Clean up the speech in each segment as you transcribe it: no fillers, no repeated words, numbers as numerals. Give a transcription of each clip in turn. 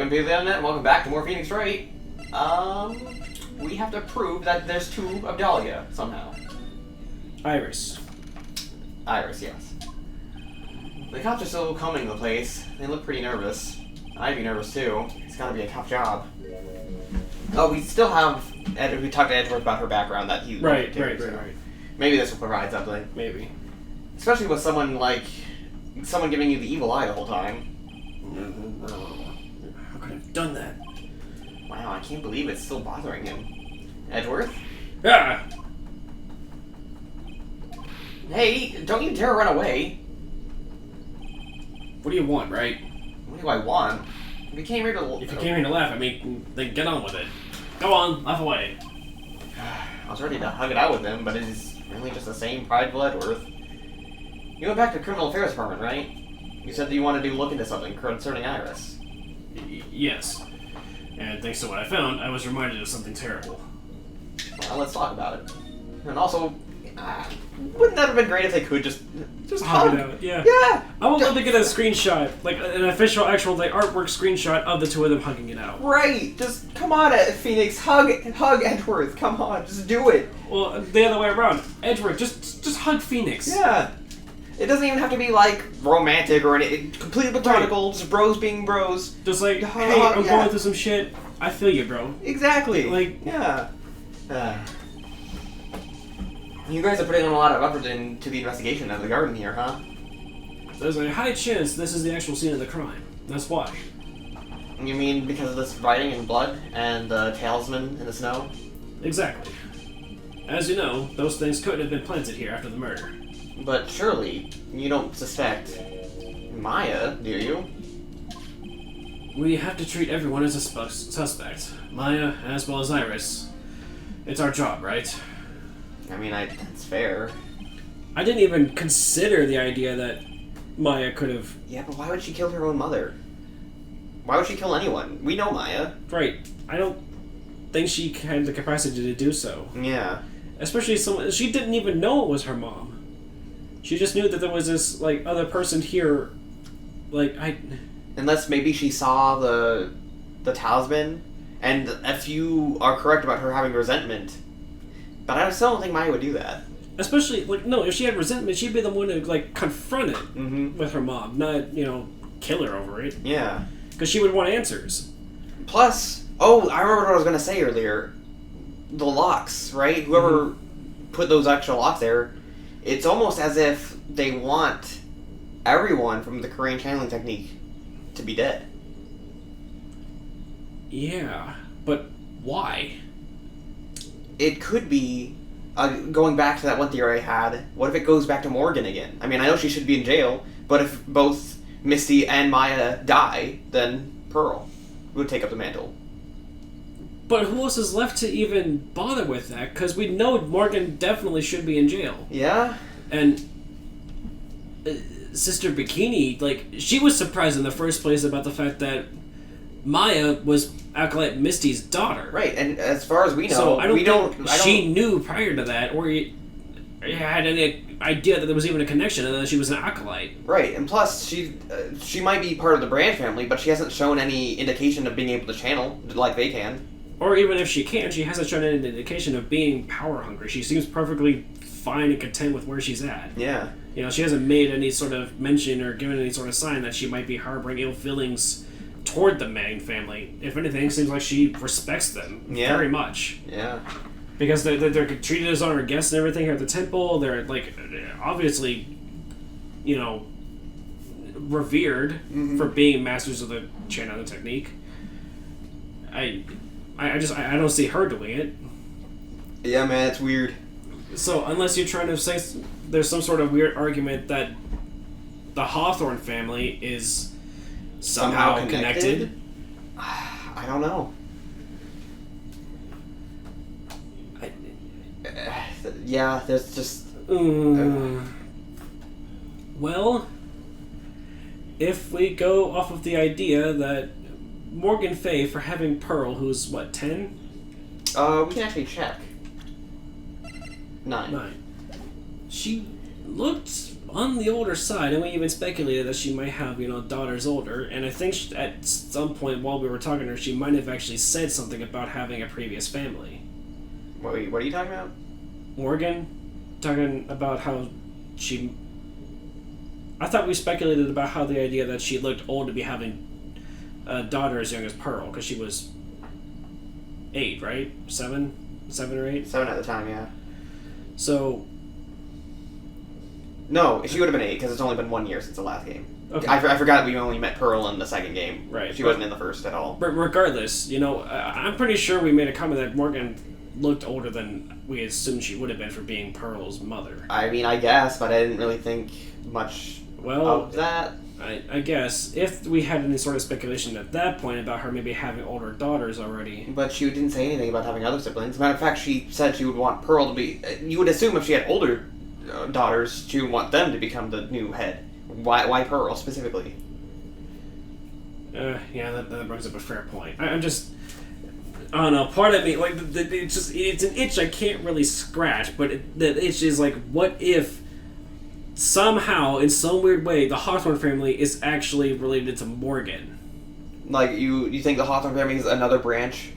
Welcome to the internet, and welcome back to more Phoenix Wright. We have to prove that there's two of Dahlia, somehow. Iris, yes. The cops are still coming to the place. They look pretty nervous. I'd be nervous too. It's gotta be a tough job. Oh, we still have we talked to Edgeworth about her background that he right. Maybe this will provide something. Maybe. Especially with someone giving you the evil eye the whole time. How could I have done that? Wow, I can't believe it's still bothering him. Edgeworth? Ah! Hey, don't you dare run away. What do you want, Wright? What do I want? If you came here to... If you came here to laugh at me, then get on with it. Go on, laugh away. I was ready to hug it out with him, but it's really just the same prideful Edgeworth. You went back to the Criminal Affairs Department, right? You said that you wanted to look into something concerning Iris. Yes. And thanks to what I found, I was reminded of something terrible. Well, let's talk about it. And also, wouldn't that have been great if they could just hug it out? Yeah. Yeah! I would love to get a screenshot, like an official, actual artwork screenshot of the two of them hugging it out. Right! Just, come on, Phoenix, hug Edgeworth, come on, just do it. Well, the other way around. Edgeworth, just hug Phoenix. Yeah. It doesn't even have to be, romantic or anything. Completely platonical, just bros being bros. Just like, hey, I'm going through some shit. I feel you, bro. Exactly. Yeah. You guys are putting in a lot of effort into the investigation of the garden here, huh? There's a high chance this is the actual scene of the crime. That's why. You mean because of this writing in blood and the talisman in the snow? Exactly. As you know, those things couldn't have been planted here after the murder. But surely, you don't suspect Maya, do you? We have to treat everyone as a suspect. Maya, as well as Iris. It's our job, right? I mean, that's fair. I didn't even consider the idea that Maya could have... Yeah, but why would she kill her own mother? Why would she kill anyone? We know Maya. Right. I don't think she had the capacity to do so. Yeah. Especially someone... She didn't even know it was her mom. She just knew that there was this, other person here, Unless maybe she saw the talisman, and if you are correct about her having resentment, but I still don't think Maya would do that. Especially, no, if she had resentment, she'd be the one to, confront it with her mom, not, kill her over it. Yeah. Because she would want answers. Plus, I remember what I was going to say earlier. The locks, right? Whoever put those extra locks there, it's almost as if they want everyone from the Korean channeling technique to be dead. Yeah, but why? It could be, going back to that one theory I had, what if it goes back to Morgan again? I mean, I know she should be in jail, but if both Misty and Maya die, then Pearl would take up the mantle. But who else is left to even bother with that? Because we know Morgan definitely should be in jail. Yeah? And Sister Bikini, she was surprised in the first place about the fact that Maya was Acolyte Misty's daughter. Right, and as far as we know, so I don't think she knew prior to that, or had any idea that there was even a connection, and that she was an Acolyte. Right, and plus, she might be part of the Brand family, but she hasn't shown any indication of being able to channel like they can. Or even if she can, she hasn't shown any indication of being power hungry. She seems perfectly fine and content with where she's at. Yeah. She hasn't made any sort of mention or given any sort of sign that she might be harboring ill feelings toward the Manning family. If anything, it seems like she respects them very much. Yeah. Because they're treated as honored guests and everything here at the temple. They're, obviously, revered for being masters of the channeling technique. I don't see her doing it. Yeah, man, it's weird. So, unless you're trying to say there's some sort of weird argument that the Hawthorne family is somehow connected? I don't know. Yeah, there's just... Well, if we go off of the idea that Morgan Fay, for having Pearl, who's, 10? We can actually check. 9. She looked on the older side, and we even speculated that she might have, daughters older, and I think at some point while we were talking to her, she might have actually said something about having a previous family. Wait, what are you talking about? Morgan? Talking about how she... I thought we speculated about how the idea that she looked old to be having a daughter as young as Pearl, because she was 8, right? 7 or 8? 7 at the time, yeah. So... No, she would have been 8, because it's only been 1 year since the last game. Okay. I forgot we only met Pearl in the second game. Right. She wasn't in the first at all. But regardless, I'm pretty sure we made a comment that Morgan looked older than we assumed she would have been for being Pearl's mother. I mean, I guess, but I didn't really think much of that. I guess, if we had any sort of speculation at that point about her maybe having older daughters already. But she didn't say anything about having other siblings. As a matter of fact, she said she would want Pearl to be... You would assume if she had older daughters, she would want them to become the new head. Why Pearl, specifically? Yeah, that brings up a fair point. I'm just... I don't know, part of me, like, it's an itch I can't really scratch, but the itch is like, what if somehow, in some weird way, the Hawthorne family is actually related to Morgan? Like, you think the Hawthorne family is another branch?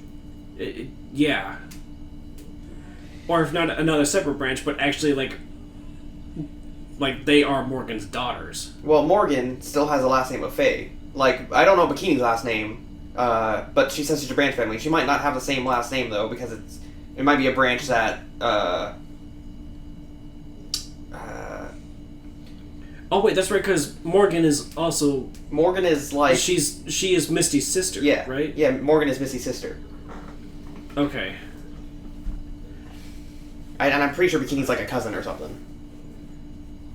Yeah. Or if not another separate branch, but actually, like they are Morgan's daughters. Well, Morgan still has the last name of Faye. Like, I don't know Bikini's last name, but she says she's a branch family. She might not have the same last name, though, because it might be a branch that, Oh, wait, that's right, because Morgan is also... Morgan is, like... She is Misty's sister, yeah, right? Yeah, Morgan is Misty's sister. Okay. And I'm pretty sure Bikini's, like, a cousin or something.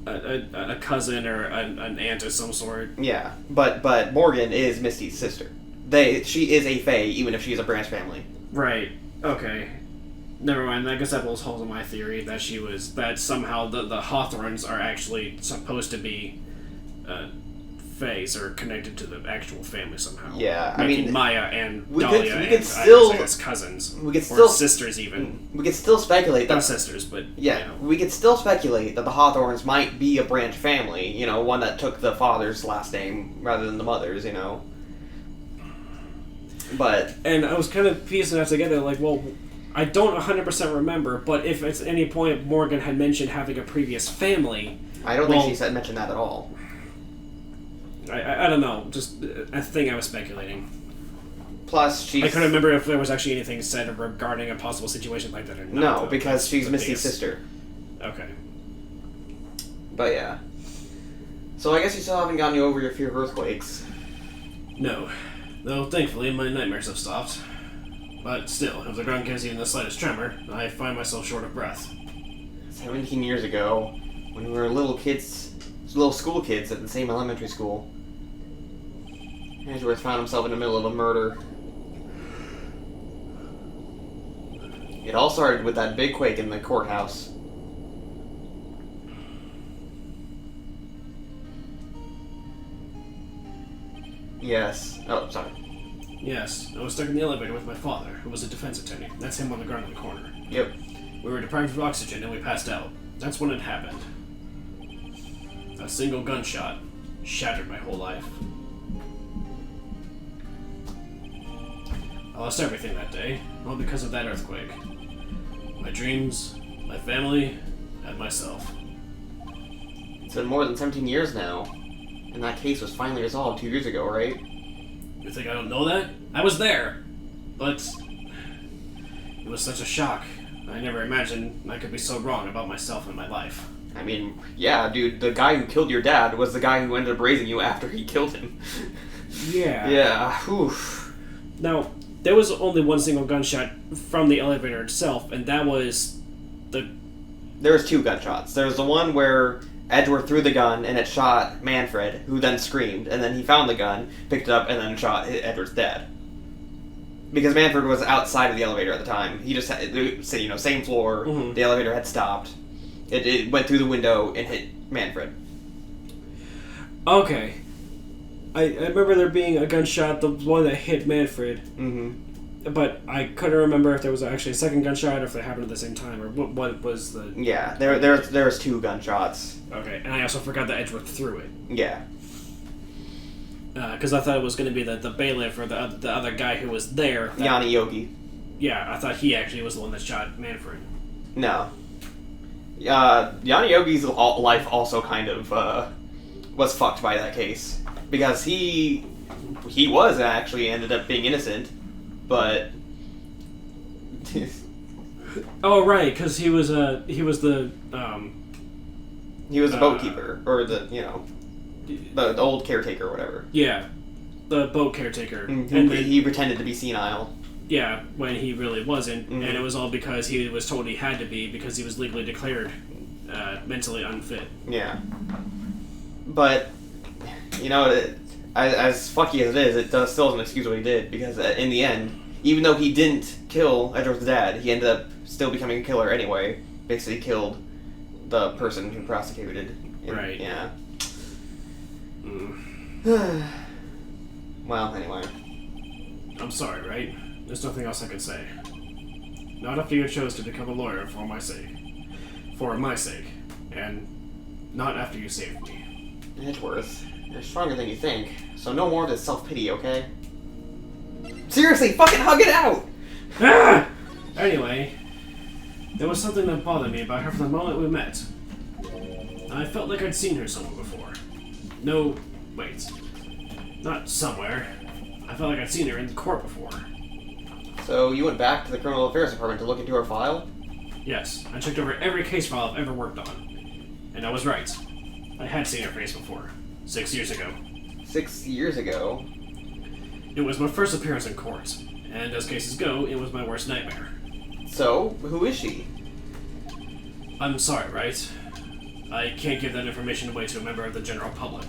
A cousin or an aunt of some sort. Yeah, but Morgan is Misty's sister. She is a Fae, even if she is a branch family. Right. Okay. Never mind. I guess that blows holes in my theory that somehow the Hawthorns are actually supposed to be Faes or connected to the actual family somehow. Yeah, Making I mean, Maya and we Dahlia could still, I guess cousins. We could or still sisters even. We could still speculate that not sisters, but yeah, we could still speculate that the Hawthorns might be a branch family. One that took the father's last name rather than the mother's. But and I was kind of piecing that together, like, well, I don't 100% remember, but if at any point Morgan had mentioned having a previous family... I don't think she mentioned that at all. I don't know, just a thing I was speculating. Plus, I couldn't remember if there was actually anything said regarding a possible situation like that or not. No, because she's Misty's sister. Okay. But yeah. So I guess you still haven't gotten over your fear of earthquakes. No. Though, thankfully, my nightmares have stopped. But still, if the ground gives even the slightest tremor, I find myself short of breath. 17 years ago, when we were little school kids at the same elementary school, Edgeworth found himself in the middle of a murder. It all started with that big quake in the courthouse. Yes. Oh, sorry. Yes, I was stuck in the elevator with my father, who was a defense attorney. That's him on the ground in the corner. Yep. We were deprived of oxygen and we passed out. That's when it happened. A single gunshot shattered my whole life. I lost everything that day, all because of that earthquake. My dreams, my family, and myself. It's been more than 17 years now, and that case was finally resolved 2 years ago, right? You think I don't know that? I was there! But it was such a shock. I never imagined I could be so wrong about myself and my life. I mean, yeah, dude, the guy who killed your dad was the guy who ended up raising you after he killed him. Yeah. Yeah, oof. Now, there was only one single gunshot from the elevator itself, and that was the... There was 2 gunshots. There was the one where Edgeworth threw the gun and it shot Manfred, who then screamed, and then he found the gun, picked it up, and then shot Edward's dad. Because Manfred was outside of the elevator at the time. He just had, same floor, The elevator had stopped. It went through the window and hit Manfred. Okay. I remember there being a gunshot, the one that hit Manfred. Mm-hmm. But I couldn't remember if there was actually a second gunshot or if they happened at the same time, or what was the... Yeah, there was 2 gunshots. Okay, and I also forgot that Edgeworth threw it. Yeah. Because I thought it was going to be the bailiff or the other guy who was there. Yanni Yogi. Yeah, I thought he actually was the one that shot Manfred. No. Yanni Yogi's life also kind of was fucked by that case. Because he was actually ended up being innocent, but... Oh, right, because he was the... He was the boat keeper, or the old caretaker or whatever. Yeah, the boat caretaker. Mm-hmm. And he pretended to be senile. Yeah, when he really wasn't, and it was all because he was told he had to be because he was legally declared mentally unfit. Yeah. But, as fucky as it is, it still doesn't excuse what he did, because in the end, even though he didn't kill Edward's dad, he ended up still becoming a killer anyway. Basically killed the person who prosecuted. Right. Yeah. Well, anyway. I'm sorry, right? There's nothing else I can say. Not after you chose to become a lawyer for my sake. For my sake. And not after you saved me. Edgeworth, you're stronger than you think, so no more of this self-pity, okay? Seriously, fucking hug it out! Ah! Anyway, there was something that bothered me about her from the moment we met. I felt like I'd seen her somewhere before. No, wait. Not somewhere. I felt like I'd seen her in court before. So you went back to the Criminal Affairs Department to look into her file? Yes, I checked over every case file I've ever worked on. And I was right. I had seen her face before. 6 years ago. 6 years ago? It was my first appearance in court. And as cases go, it was my worst nightmare. So, who is she? I'm sorry, right? I can't give that information away to a member of the general public.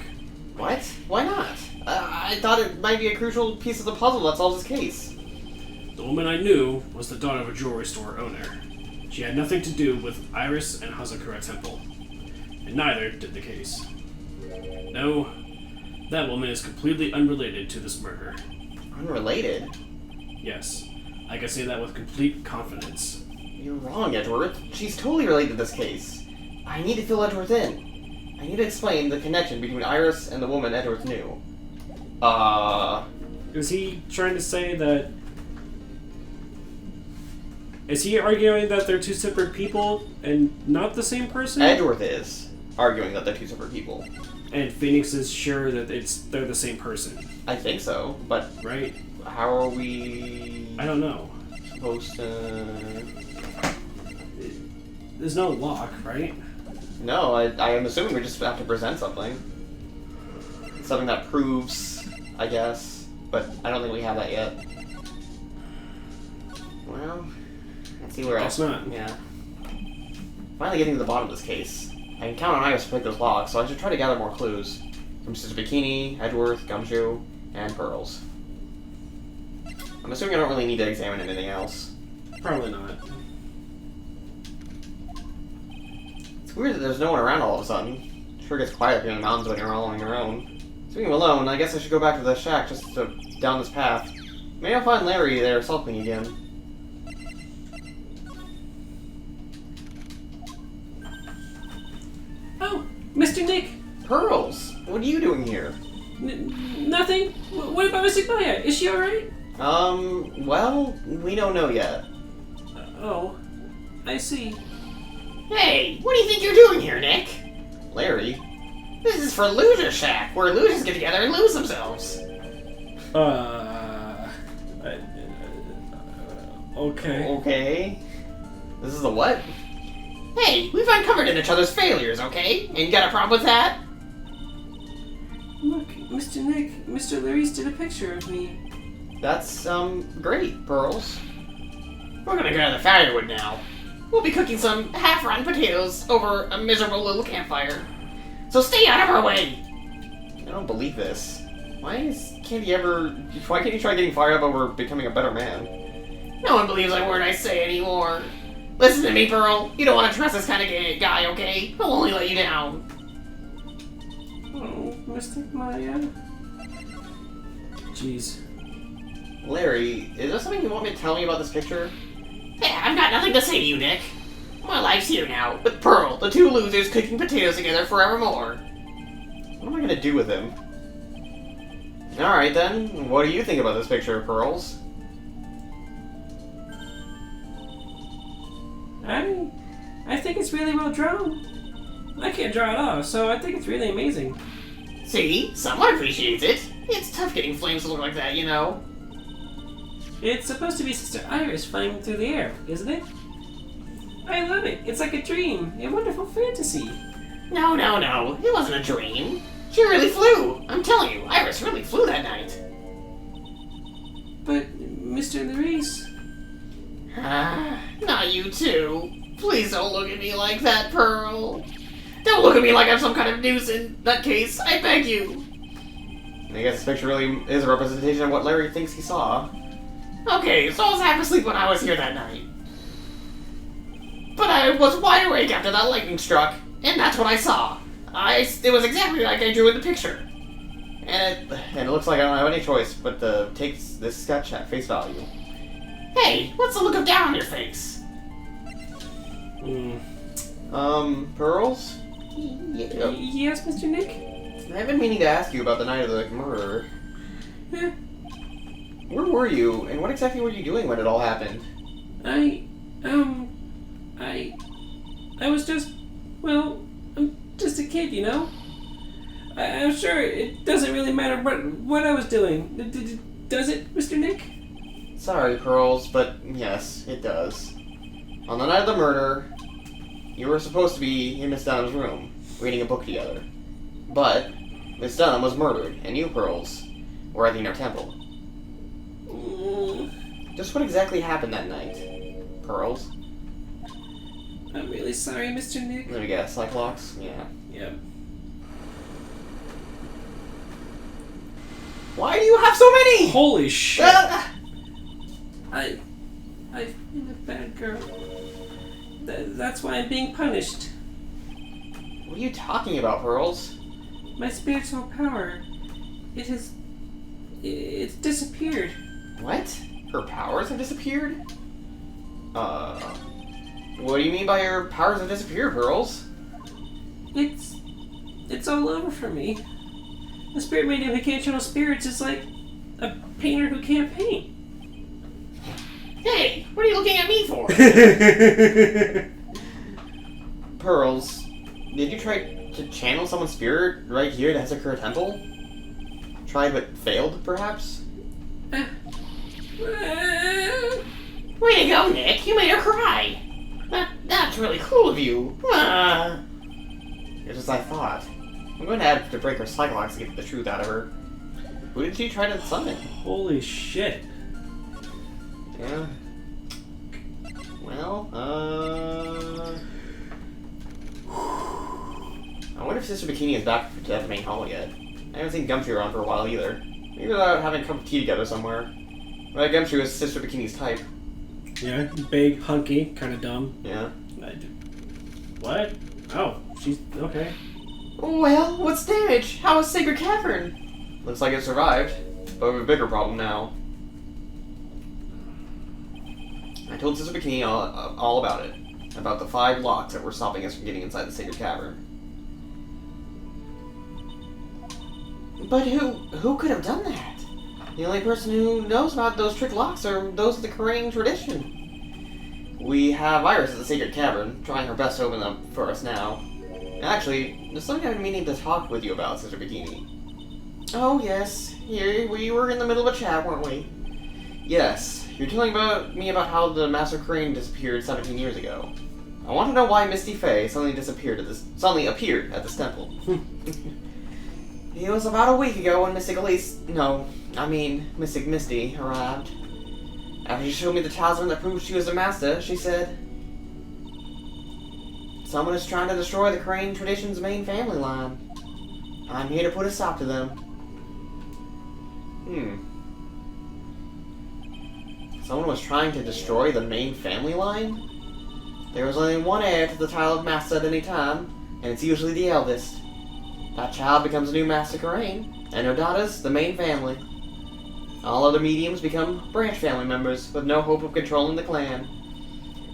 What? Why not? I thought it might be a crucial piece of the puzzle that solves this case. The woman I knew was the daughter of a jewelry store owner. She had nothing to do with Iris and Hazakura Temple. And neither did the case. No, that woman is completely unrelated to this murder. Unrelated? Yes, I can say that with complete confidence. You're wrong, Edgeworth. She's totally related to this case. I need to fill Edgeworth in. I need to explain the connection between Iris and the woman Edgeworth knew. Is he trying to say that... Is he arguing that they're 2 separate people and not the same person? Edgeworth is arguing that they're 2 separate people. And Phoenix is sure that they're the same person. I think so, but... Right? How are we... I don't know. Supposed to... There's no lock, right? No, I am assuming we just have to present something. Something that proves, I guess. But I don't think we have that yet. Well, let's see where else. Guess not. Yeah. Finally getting to the bottom of this case. I can count on Iris to pick those locks, so I should try to gather more clues. From Sister Bikini, Edgeworth, Gumshoe, and Pearls. I'm assuming I don't really need to examine anything else. Probably not. It's weird that there's no one around all of a sudden. It sure gets quiet up here in the mountains when you're all on your own. Speaking of alone, I guess I should go back to the shack just to down this path. Maybe I'll find Larry there sulking again. Oh, Mr. Nick! Pearls! What are you doing here? Nothing? What about Miss Maya? Is she alright? Well, we don't know yet. Oh, I see. Hey, what do you think you're doing here, Nick? Larry? This is for Loser Shack, where losers get together and lose themselves. Okay. Okay. This is the what? Hey, we've uncovered in each other's failures, okay? And you got a problem with that? Look, Mr. Nick, Mr. Larry's did a picture of me. That's, great, Pearls. We're gonna gather firewood now. We'll be cooking some half-rotten potatoes over a miserable little campfire. So stay out of our way! I don't believe this. Why can't you try getting fired up over becoming a better man? No one believes a word I say anymore. Listen to me, Pearl. You don't want to trust this kind of guy, okay? He'll only let you down. Oh, Mr. Maya. Jeez. Larry, is there something you want me to tell me about this picture? Hey, I've got nothing to say to you, Nick. My life's here now, with Pearl, the two losers cooking potatoes together forevermore. What am I gonna do with him? Alright then, what do you think about this picture, Pearls? I think it's really well drawn. I can't draw at all, so I think it's really amazing. See? Someone appreciates it. It's tough getting flames to look like that, you know. It's supposed to be Sister Iris flying through the air, isn't it? I love it. It's like a dream, a wonderful fantasy. No. It wasn't a dream. She really flew. I'm telling you, Iris really flew that night. But, Mr. Larice... Not you too. Please don't look at me like that, Pearl. Don't look at me like I'm some kind of nuisance. Nutcase, I beg you. I guess this picture really is a representation of what Larry thinks he saw. Okay, so I was half asleep when I was here that night. But I was wide awake after that lightning struck, and that's what I saw. It was exactly like I drew in the picture. And it looks like I don't have any choice but to take this sketch at face value. Hey, what's the look of down on your face? Pearls? Yes, Mr. Nick? I've been meaning to ask you about the night of the murder. Yeah. Where were you, and what exactly were you doing when it all happened? I was just, well, I'm just a kid, you know? I'm sure it doesn't really matter what I was doing. Does it, Mr. Nick? Sorry, Pearls, but yes, it does. On the night of the murder, you were supposed to be in Miss Dunham's room, reading a book together. But Miss Dunham was murdered, and you, Pearls, were at the Inner Temple. Just what exactly happened that night, Pearls? I'm really sorry, Mr. Nick. Let me guess, Cyclops? Yeah. Yeah. Why do you have so many? Holy shit! I've been a bad girl. That's why I'm being punished. What are you talking about, Pearls? My spiritual power, it's disappeared. What? Her powers have disappeared? What do you mean by your powers have disappeared, Pearls? It's all over for me. A spirit medium who can't channel spirits is like a painter who can't paint. Hey, what are you looking at me for? Pearls, did you try to channel someone's spirit right here at Hesakura Temple? Tried but failed, perhaps? Way to go, Nick. You made her cry. That's really cool of you. It's as I thought. I'm going to have to break her Cyclops to get the truth out of her. Who did she try to summon? Holy shit. Yeah. Well, I wonder if Sister Bikini is back to the main hall yet. I haven't seen Gumtree around for a while either. Maybe they're out having a cup of tea together somewhere. But Gumtree was Sister Bikini's type. Yeah, big, hunky, kind of dumb. Yeah. What? Oh, she's okay. Well, what's damage? How is Sacred Cavern? Looks like it survived, but we have a bigger problem now. I told Sister Bikini all about it. About the 5 locks that were stopping us from getting inside the Sacred Cavern. But who could have done that? The only person who knows about those trick locks are those of the Korean tradition. We have Iris at the Sacred Cavern, trying her best to open them for us now. Actually, there's something I've been meaning to talk with you about, Sister Bikini. Oh yes, here we were in the middle of a chat, weren't we? Yes, you're telling me about how the Master Crane disappeared 17 years ago. I want to know why Misty Faye suddenly appeared at this temple. It was about a week ago when Mystic Misty arrived. After she showed me the talisman that proved she was the master, she said, "Someone is trying to destroy the Crane tradition's main family line. I'm here to put a stop to them." Someone was trying to destroy the main family line? There was only one heir to the title of master at any time, and it's usually the eldest. That child becomes a new Master Crane, and her daughters, the main family. All other mediums become branch family members with no hope of controlling the clan.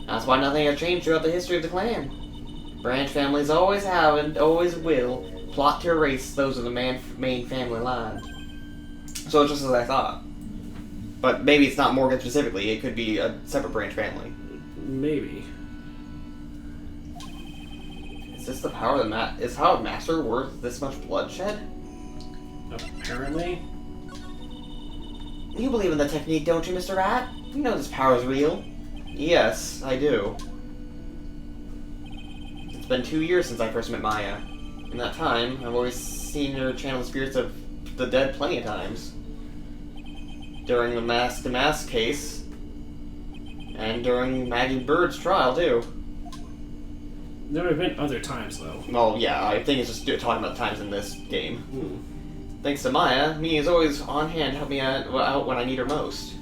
That's why nothing has changed throughout the history of the clan. Branch families always have and always will plot to erase those of the main family line. So it's just as I thought. But maybe it's not Morgan specifically, it could be a separate branch family. Maybe. Is this the power of the is Power of Master worth this much bloodshed? Apparently. You believe in the technique, don't you, Mr. Rat? You know this power is real. Yes, I do. It's been 2 years since I first met Maya. In that time, I've always seen her channel the spirits of the dead plenty of times. During the mask case, and during Maggie Bird's trial, too. There have been other times, though. Well, yeah, I think it's just talking about the times in this game. Hmm. Thanks to Maya, Mia is always on hand to help me out when I need her most.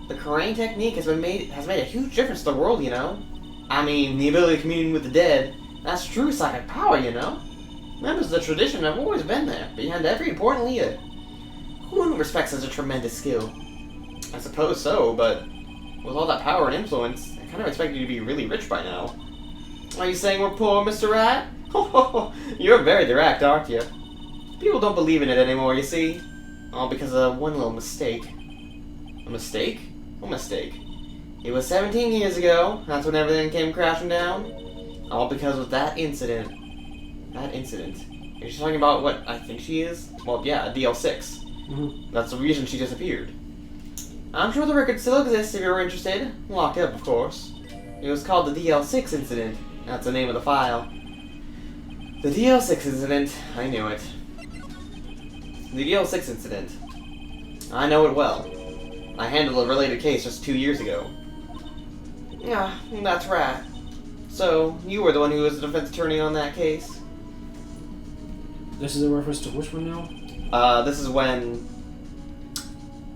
The Korean technique has made a huge difference to the world, you know? I mean, the ability to commune with the dead, that's true psychic power, you know? Members of the tradition have always been there, behind every important leader. Who wouldn't respect such a tremendous skill? I suppose so, but with all that power and influence, I kind of expect you to be really rich by now. Are you saying we're poor, Mr. Rat? You're very direct, aren't you? People don't believe in it anymore, you see. All because of one little mistake. A mistake? What mistake? It was 17 years ago. That's when everything came crashing down. All because of that incident. That incident. Is she talking about what I think she is? Well, yeah, DL6. Mm-hmm. That's the reason she disappeared. I'm sure the record still exists if you're interested. Locked up, of course. It was called the DL6 incident. That's the name of the file. The DL6 incident. I knew it. The DL6 incident. I know it well. I handled a related case just 2 years ago. Yeah, that's right. So, you were the one who was the defense attorney on that case? This is a reference to which one now? This is when...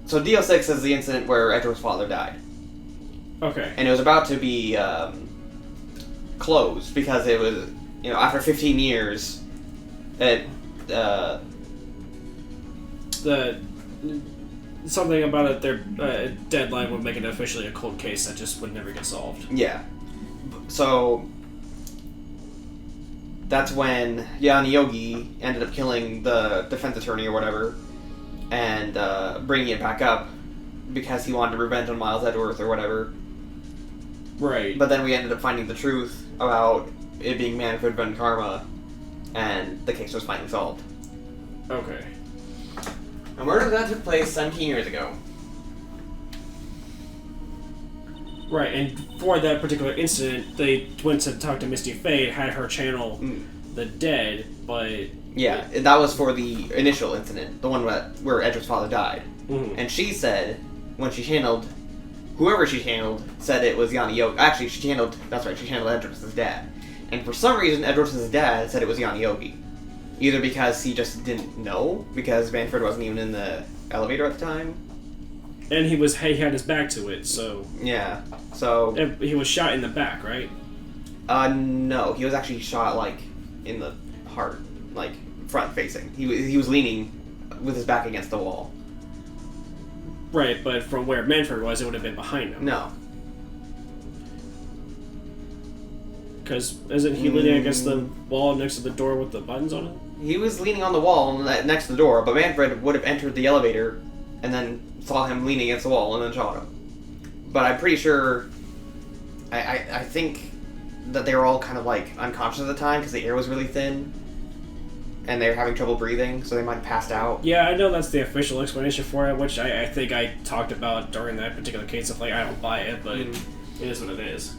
So DL6 is the incident where Edward's father died. Okay. And it was about to be, closed because it was, you know, after 15 years, it, Something about it, their deadline would make it officially a cold case that just would never get solved. Yeah. So that's when Yan Yogi ended up killing the defense attorney or whatever, and bringing it back up because he wanted revenge on Miles Edgeworth or whatever. Right. But then we ended up finding the truth about it being Manfred von Karma, and the case was finally solved. Okay. A murder that took place 17 years ago. Right, and for that particular incident, they went to talk to Misty Fade, had her channel the dead, but... Yeah, that was for the initial incident, the one where Edward's father died. Mm-hmm. And she said, when she channeled, whoever she channeled, said it was Yanni Yogi. Actually, she channeled Edward's dad. And for some reason, Edward's dad said it was Yanni Yogi. Either because he just didn't know, because Manfred wasn't even in the elevator at the time. And he had his back to it, so... Yeah, so... He was shot in the back, right? No, he was actually shot, like, in the heart, like, front-facing. He was leaning with his back against the wall. Right, but from where Manfred was, it would have been behind him. No. Because isn't he leaning against the wall next to the door with the buttons on it? He was leaning on the wall next to the door, but Manfred would have entered the elevator and then saw him leaning against the wall and then shot him. But I'm pretty sure... I think that they were all kind of, like, unconscious at the time because the air was really thin and they were having trouble breathing, so they might have passed out. Yeah, I know that's the official explanation for it, which I think I talked about during that particular case of, like, I don't buy it, but it is what it is.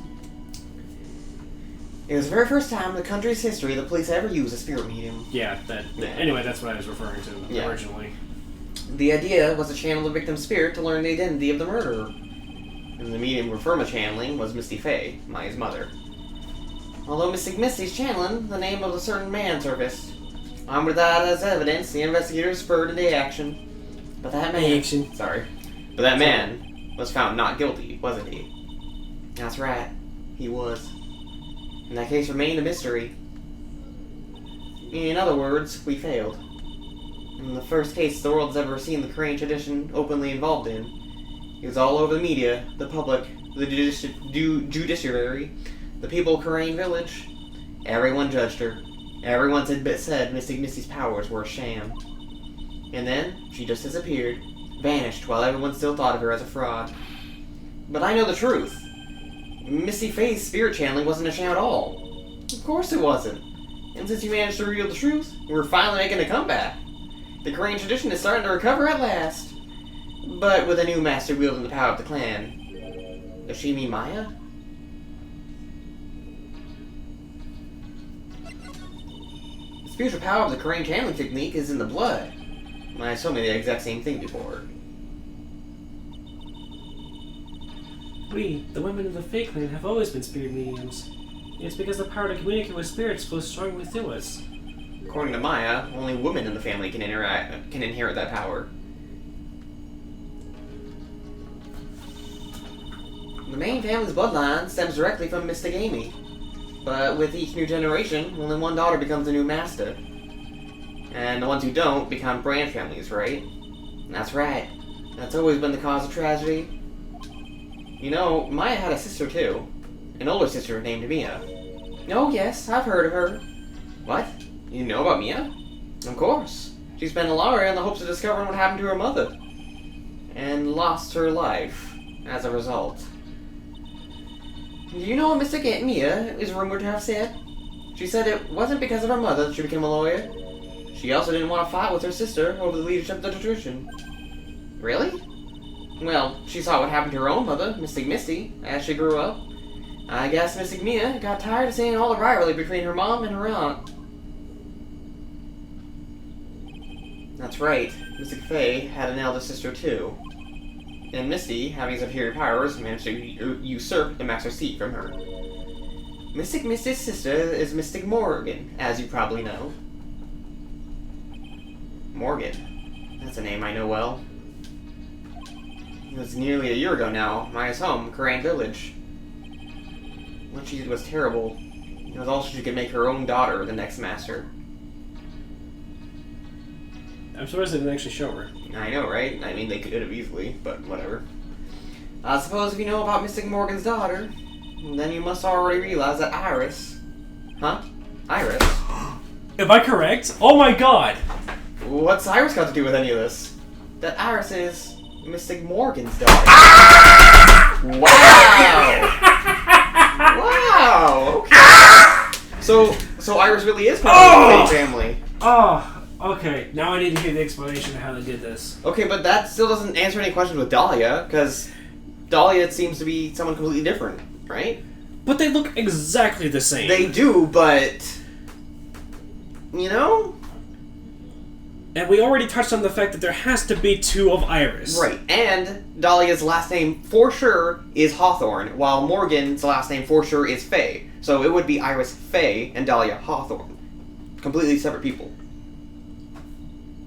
It was the very first time in the country's history the police ever used a spirit medium. Yeah, anyway, that's what I was referring to originally. The idea was to channel the victim's spirit to learn the identity of the murderer. And the medium for Firma channeling was Misty Faye, Maya's mother. Although Misty's channeling, the name of a certain man surfaced. Armed with that as evidence, the investigators spurred into action. But that man was found not guilty, wasn't he? That's right, he was. And that case remained a mystery. In other words, we failed. And the first case the world has ever seen the Korean tradition openly involved in. It was all over the media, the public, the judiciary, the people of Korean village. Everyone judged her. Everyone said Mystic Misty's powers were a sham. And then, she just disappeared, vanished, while everyone still thought of her as a fraud. But I know the truth. Misty Faye's spirit channeling wasn't a sham at all. Of course it wasn't. And since you managed to reveal the truth, we're finally making a comeback. The Korean tradition is starting to recover at last. But with a new master wielding the power of the clan. Does she mean Maya? The spiritual power of the Korean channeling technique is in the blood. I told me the exact same thing before. We, the women of the Fae clan, have always been spirit mediums. It's because the power to communicate with spirits flows strongly through us. According to Maya, only women in the family can inherit that power. The main family's bloodline stems directly from Mystic Amy. But with each new generation, only one daughter becomes a new master. And the ones who don't become branch families, right? That's right. That's always been the cause of tragedy. You know, Maya had a sister too. An older sister named Mia. Oh yes, I've heard of her. What? You know about Mia? Of course. She's been a lawyer in the hopes of discovering what happened to her mother. And lost her life as a result. Do you know what Mystic Aunt Mia is rumored to have said? She said it wasn't because of her mother that she became a lawyer. She also didn't want to fight with her sister over the leadership of the tradition. Really? Well, she saw what happened to her own mother, Mystic Misty, as she grew up. I guess Mystic Mia got tired of seeing all the rivalry between her mom and her aunt. That's right, Mystic Faye had an elder sister too. And Misty, having superior powers, managed to usurp the master seat from her. Mystic Misty's sister is Mystic Morgan, as you probably know. Morgan. That's a name I know well. It was nearly a year ago now, Maya's home, Korean village. What she did was terrible. It was also she could make her own daughter the next master. I'm surprised they didn't actually show her. I know, right? I mean, they could have easily, but whatever. I suppose if you know about Mystic Morgan's daughter, then you must already realize that Iris... Huh? Iris? Am I correct? Oh my god! What's Iris got to do with any of this? That Iris is Mystic Morgan's daughter. Wow! Wow! Okay. So Iris really is part of the Faye family. Oh, okay. Now I need to hear the explanation of how they did this. Okay, but that still doesn't answer any questions with Dahlia, because Dahlia seems to be someone completely different, right? But they look exactly the same. They do, but... You know? And we already touched on the fact that there has to be two of Iris. Right, and Dahlia's last name for sure is Hawthorne, while Morgan's last name for sure is Faye. So it would be Iris Faye and Dahlia Hawthorne. Completely separate people.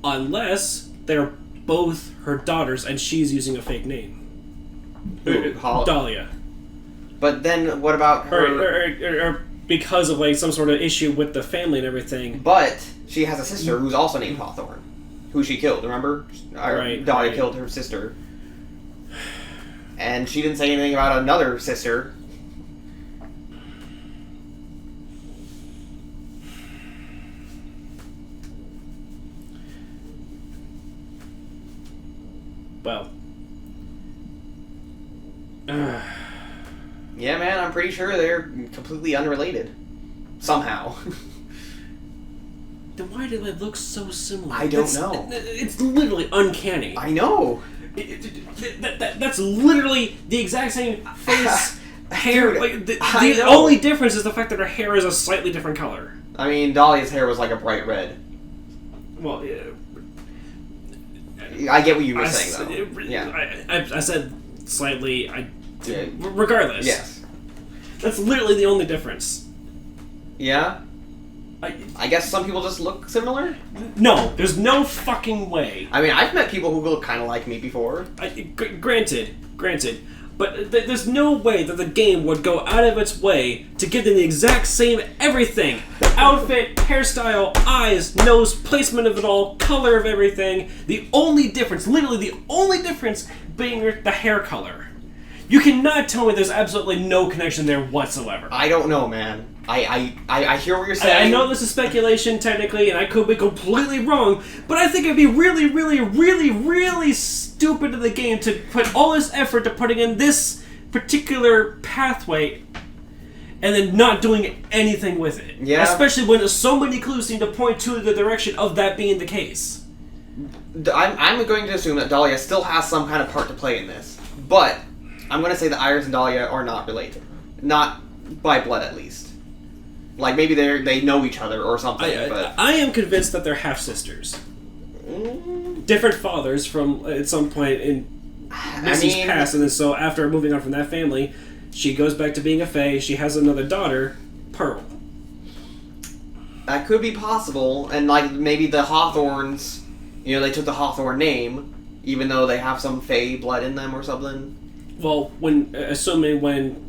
Unless they're both her daughters and she's using a fake name. Who? Dahlia. But then what about her... Or because of like some sort of issue with the family and everything. But she has a sister who's also named Hawthorne, who she killed, remember? Right. Dahlia killed her sister. And she didn't say anything about another sister. Well. Yeah, man, I'm pretty sure they're completely unrelated. Somehow. Then why do they look so similar? I don't know. It's literally uncanny. I know. That's literally the exact same face, hair. Dude, Like, the only difference is the fact that her hair is a slightly different color. I mean, Dahlia's hair was like a bright red. Well, yeah. I get what you were saying, though. Yeah. I said slightly. Yeah. Regardless. Yes. That's literally the only difference. Yeah? I guess some people just look similar? No, there's no fucking way. I mean, I've met people who look kind of like me before. Granted. But there's no way that the game would go out of its way to give them the exact same everything. Outfit, hairstyle, eyes, nose, placement of it all, color of everything. The only difference, literally the only difference, being the hair color. You cannot tell me there's absolutely no connection there whatsoever. I don't know, man. I hear what you're saying. I know this is speculation, technically, and I could be completely wrong, but I think it'd be really, really, really, really stupid of the game to put all this effort to putting in this particular pathway and then not doing anything with it. Yeah. Especially when so many clues seem to point to the direction of that being the case. I'm going to assume that Dahlia still has some kind of part to play in this, but I'm going to say that Iris and Dahlia are not related. Not by blood, at least. Like, maybe they know each other or something, but... I am convinced that they're half-sisters. Different fathers from, at some point in Missy's past, and then so after moving on from that family, she goes back to being a fae, she has another daughter, Pearl. That could be possible, and like, maybe the Hawthorns, they took the Hawthorn name, even though they have some fae blood in them or something. Well, assuming when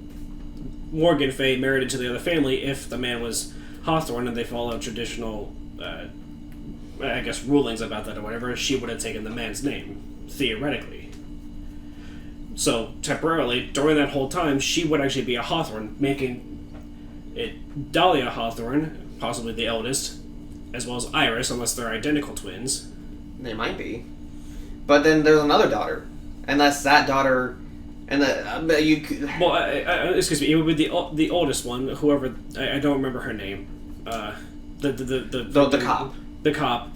Morgan Faye married into the other family, if the man was Hawthorne and they follow traditional, I guess, rulings about that or whatever, she would have taken the man's name, theoretically. So, temporarily, during that whole time, she would actually be a Hawthorne, making it Dahlia Hawthorne, possibly the eldest, as well as Iris, unless they're identical twins. They might be. But then there's another daughter. Unless that daughter... And you could... Well, excuse me. It would be the oldest one. Whoever I don't remember her name. The cop. The cop.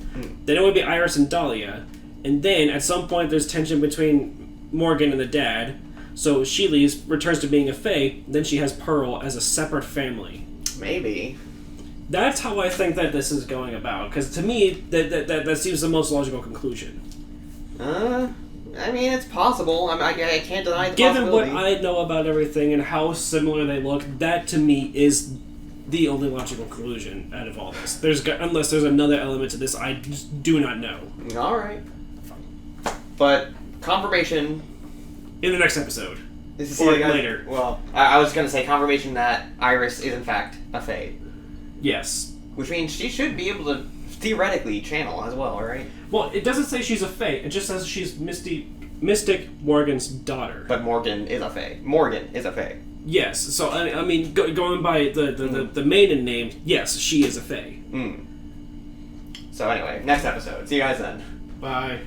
Then it would be Iris and Dahlia, and then at some point there's tension between Morgan and the dad. So she leaves, returns to being a fae. Then she has Pearl as a separate family. Maybe. That's how I think that this is going about. Because to me, that seems the most logical conclusion. I mean, it's possible. I can't deny the Given possibility. what I know about everything and how similar they look, that to me is the only logical conclusion out of all this. Unless there's another element to this, I just do not know. All right. But confirmation in the next episode. Or later. Well, I was going to say confirmation that Iris is in fact a fae. Yes. Which means she should be able to theoretically channel as well, right? Well, it doesn't say she's a fae. It just says she's Mystic Morgan's daughter. But Morgan is a fae. Morgan is a fae. Yes. So I mean, going by the maiden name, yes, she is a fae. So anyway, next episode. See you guys then. Bye.